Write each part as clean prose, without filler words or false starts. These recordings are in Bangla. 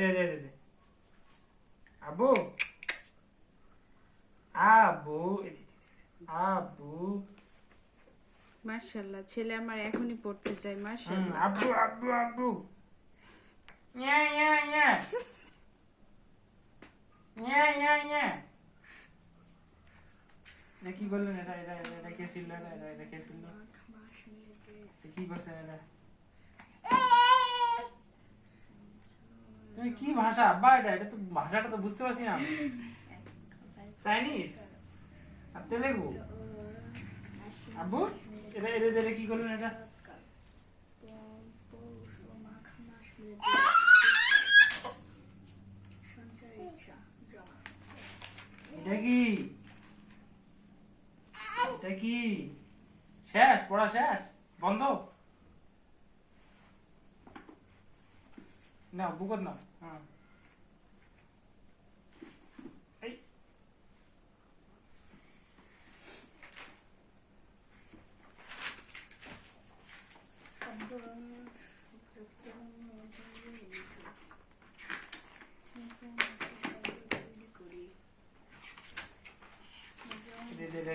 দে দে দে দে আব্বু আব্বু আব্বু মাশাআল্লাহ, ছেলে আমার এখনই পড়তে চায়। মাশাআল্লাহ। আব্বু আব্বু আব্বু ইয়া ইয়া ইয়া ইয়া ইয়া ইয়া কি করলেন? এটা কে ছিল? এটা কে ছিল? কি করছে এটা? তুমি কি ভাষা আব্বা? এটা তো ভাষাটা তো বুঝতে পারছি না আমি। চাইনিজ আর তেলেগু? আব্বু এটা এটা এটা কি করলেন এটা? এটা কি? এটা কি শেষ? পড়া শেষ? বন্ধ? না বুকত না। হ্যাঁ এই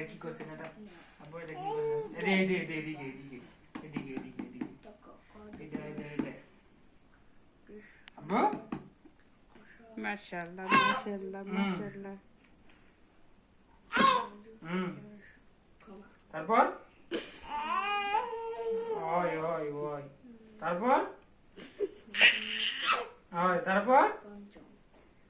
কি করছেন এটা? আব্বু এটা কি করছেন? এদিকে এদিকে এদিকে এদিকে এদিকে এদিকে এটা এটা এটা আব্বু মাশাআল্লাহ, মাশাআল্লাহ, মাশাআল্লাহ। তারপর ওই ওই ওই তারপর ওই তারপর